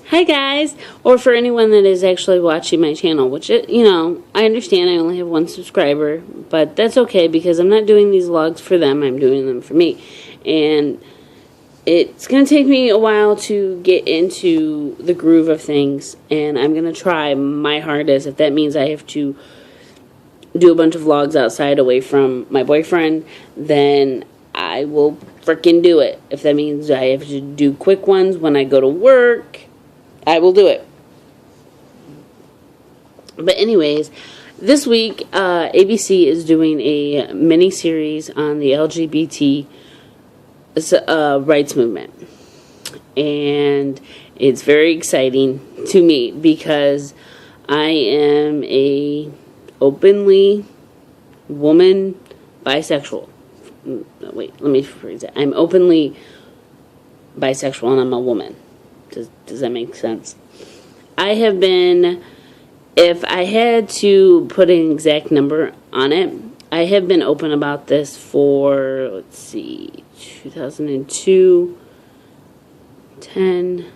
Hi guys, or for anyone that is actually watching my channel, which, I understand I only have one subscriber, but that's okay because I'm not doing these vlogs for them, I'm doing them for me. And it's going to take me a while to get into the groove of things, and I'm going to try my hardest. If that means I have to do a bunch of vlogs outside away from my boyfriend, then I will frickin' do it. If that means I have to do quick ones when I go to work, I will do it. But anyways, this week, ABC is doing a mini-series on the LGBT rights movement. And it's very exciting to me because I am a openly woman bisexual. Wait, let me rephrase it. I'm openly bisexual and I'm a woman. Does that make sense? I have been, if I had to put an exact number on it, I have been open about this for, let's see, 2002, 10,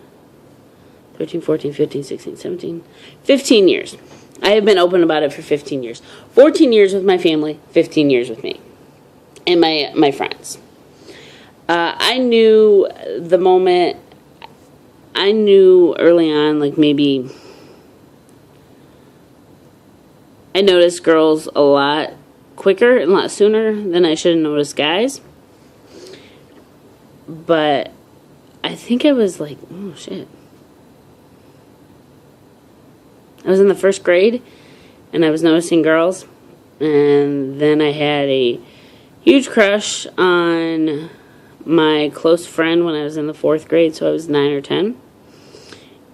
13, 14, 15, 16, 17, 15 years. I have been open about it for 15 years. 14 years with my family, 15 years with me. And my friends. I knew the moment, I knew early on, like maybe, I noticed girls a lot quicker and a lot sooner than I should have noticed guys. But I think I was like, oh shit. I was in the first grade and I was noticing girls. And then I had a huge crush on my close friend when I was in the 4th grade, so I was 9 or 10.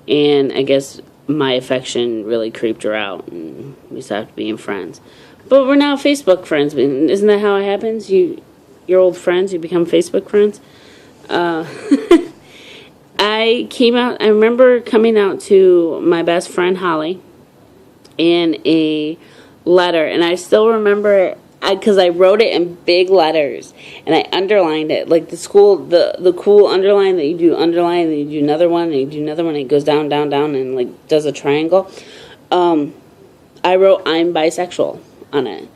And I guess my affection really creeped her out, and we stopped being friends. But we're now Facebook friends. Isn't that how it happens? You're old friends, you become Facebook friends. I remember coming out to my best friend, Holly, in a letter, and I still remember because I wrote it in big letters and I underlined it like the cool underline that you do underline, and you do another one and you do another one and it goes down, down, down and like does a triangle. I wrote "I'm bisexual" on it,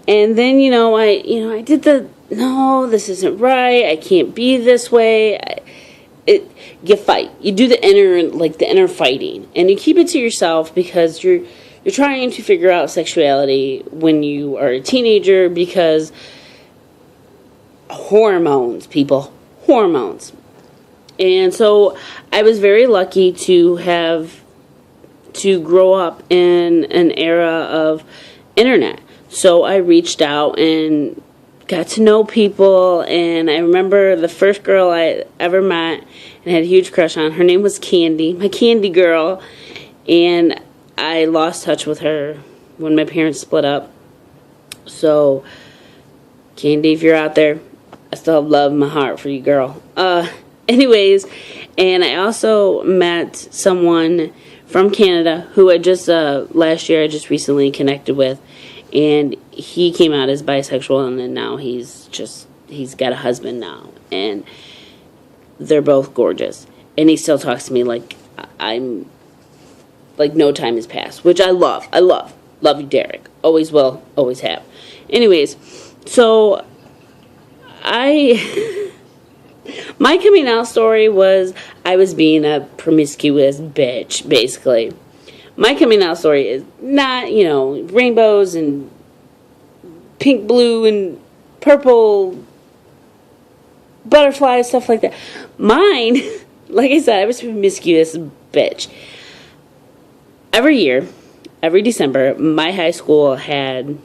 and then I did no, this isn't right. I can't be this way. You fight. You do the inner fighting, and you keep it to yourself because you're trying to figure out sexuality when you are a teenager because hormones, people. Hormones. And so I was very lucky to grow up in an era of internet. So I reached out and got to know people, and I remember the first girl I ever met and had a huge crush on. Her name was Candy, my candy girl, and I lost touch with her when my parents split up. So, Candy, if you're out there, I still have love in my heart for you, girl. Anyways, and I also met someone from Canada who last year I just recently connected with, and he came out as bisexual, and then now he's got a husband now, and they're both gorgeous. And he still talks to me like I'm like no time has passed, which I love. Love you, Derek. Always will, always have. Anyways, so my coming out story was I was being a promiscuous bitch, basically. My coming out story is not, rainbows and pink, blue, and purple butterflies, stuff like that. Mine, like I said, I was a promiscuous bitch. Every year, every December, my high school had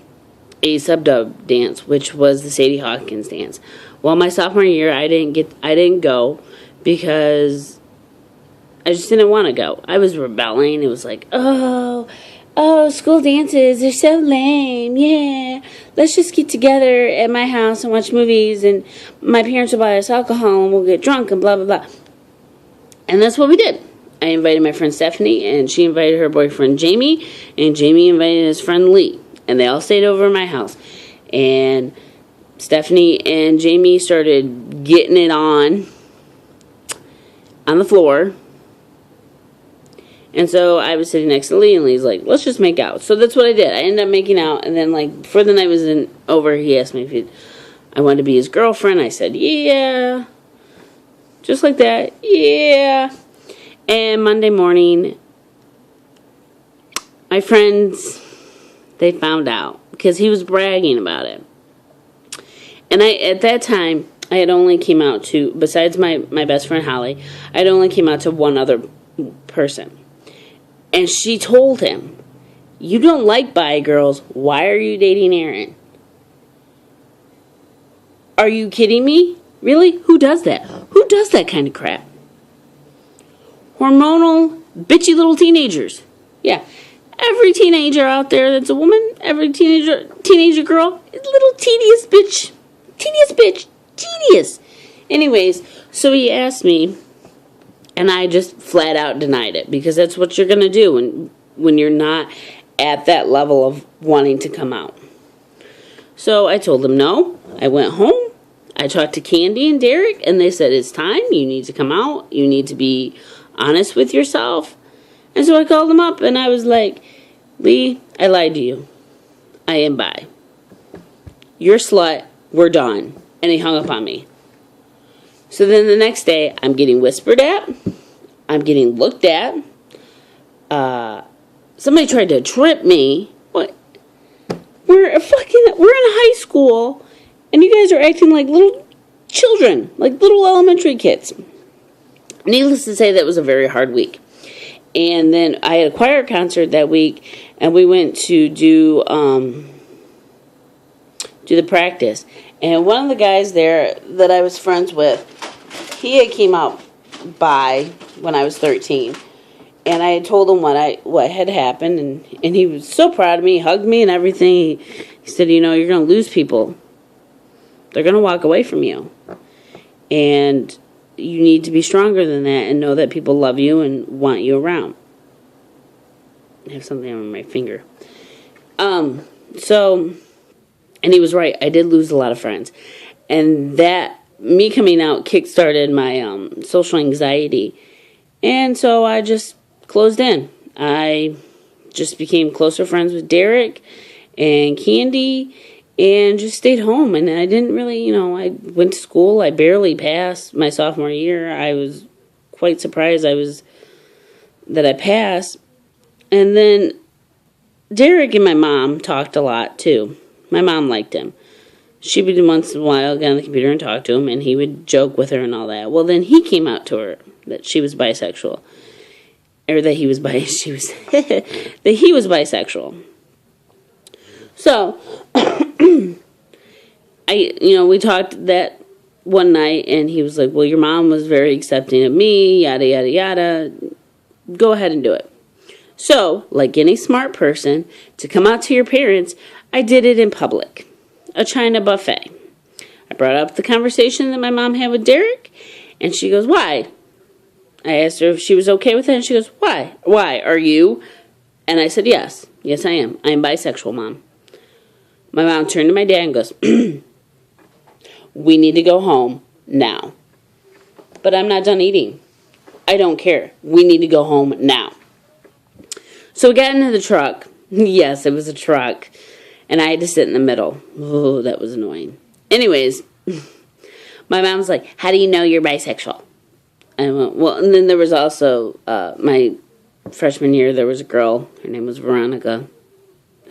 a sub-dub dance, which was the Sadie Hawkins dance. Well, my sophomore year, I didn't go because I just didn't want to go. I was rebelling. It was like, oh, school dances, they're so lame. Yeah, let's just get together at my house and watch movies, and my parents will buy us alcohol, and we'll get drunk, and blah, blah, blah. And that's what we did. I invited my friend Stephanie, and she invited her boyfriend Jamie, and Jamie invited his friend Lee, and they all stayed over at my house. And Stephanie and Jamie started getting it on the floor, And so I was sitting next to Lee, and Lee's like, let's just make out. So that's what I did. I ended up making out, and then, like, before the night was over, he asked me if I wanted to be his girlfriend. I said, yeah. Just like that, yeah. And Monday morning, my friends, they found out, because he was bragging about it. And at that time, I had only came out to, besides my best friend Holly, I had only came out to one other person. And she told him, you don't like bi girls. Why are you dating Aaron? Are you kidding me? Really? Who does that? Who does that kind of crap? Hormonal, bitchy little teenagers. Yeah. Every teenager out there that's a woman, every teenager girl, is a little tedious bitch. Tedious bitch. Tedious. Anyways, so he asked me, and I just flat out denied it, because that's what you're going to do when you're not at that level of wanting to come out. So I told him no. I went home. I talked to Candy and Derek, and they said, it's time. You need to come out. You need to be honest with yourself. And so I called him up, and I was like, Lee, I lied to you. I am bi. You're a slut. We're done. And he hung up on me. So then the next day, I'm getting whispered at. I'm getting looked at. Somebody tried to trip me. What? We're in high school, and you guys are acting like little children, like little elementary kids. Needless to say, that was a very hard week. And then I had a choir concert that week, and we went to do the practice. And one of the guys there that I was friends with, he had came out bi when I was 13. And I had told him what had happened, and he was so proud of me. He hugged me and everything. He said, you're going to lose people. They're going to walk away from you. And you need to be stronger than that and know that people love you and want you around. I have something on my finger. And he was right. I did lose a lot of friends. And that, me coming out, kick-started my social anxiety. And so I just closed in. I just became closer friends with Derek and Candy and just stayed home. And I didn't really, I went to school. I barely passed my sophomore year. I was quite surprised that I passed. And then Derek and my mom talked a lot, too. My mom liked him. She would once in a while get on the computer and talk to him, and he would joke with her and all that. Well, then he came out to her that she was bisexual. Or that he was that he was bisexual. So, we talked that one night, and he was like, well, your mom was very accepting of me, yada, yada, yada. Go ahead and do it. So, like any smart person, to come out to your parents, I did it in public. A China buffet. I brought up the conversation that my mom had with Derek, and she goes, why? I asked her if she was okay with it, and she goes, why? Why? Are you? And I said, yes. Yes, I am. I am bisexual, Mom. My mom turned to my dad and goes, we need to go home now. But I'm not done eating. I don't care. We need to go home now. So we got into the truck. Yes, it was a truck. And I had to sit in the middle. Oh, that was annoying. Anyways, my mom's like, how do you know you're bisexual? I went, well, and then there was also, my freshman year, there was a girl. Her name was Veronica,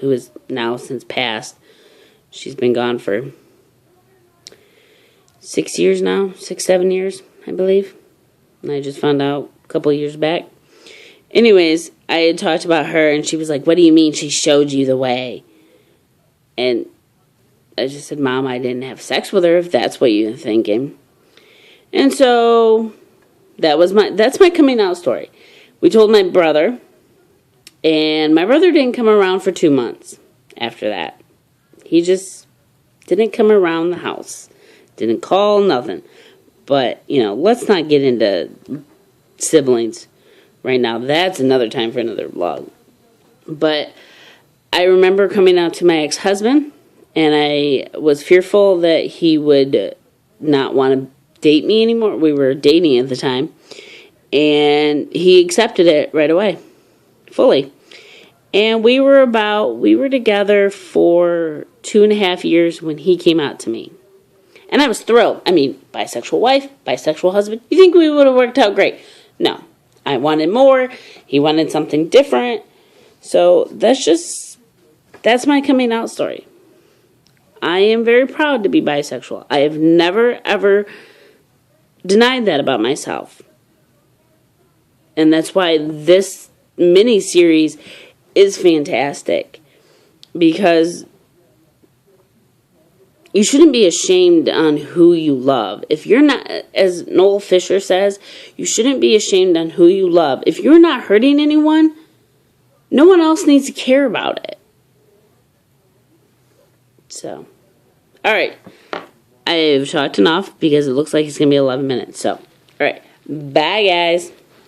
who is now since passed. She's been gone for 6 years now, 7 years, I believe. And I just found out a couple of years back. Anyways, I had talked about her, and she was like, what do you mean she showed you the way? And I just said, Mom, I didn't have sex with her, if that's what you're thinking. And so that's my coming out story. We told my brother, and my brother didn't come around for 2 months after that. He just didn't come around the house. Didn't call, nothing. But, let's not get into siblings right now. That's another time for another vlog. But I remember coming out to my ex-husband, and I was fearful that he would not want to date me anymore. We were dating at the time, and he accepted it right away. fully. And we were together for 2.5 years when he came out to me. And I was thrilled. I mean, bisexual wife, bisexual husband. You think we would have worked out great? No. I wanted more. He wanted something different. So that's my coming out story. I am very proud to be bisexual. I have never, ever denied that about myself. And that's why this mini-series is fantastic. Because you shouldn't be ashamed on who you love. If you're not, as Noel Fisher says, you shouldn't be ashamed on who you love. If you're not hurting anyone, no one else needs to care about it. So, alright. I've talked enough because it looks like it's going to be 11 minutes. So, alright. Bye, guys.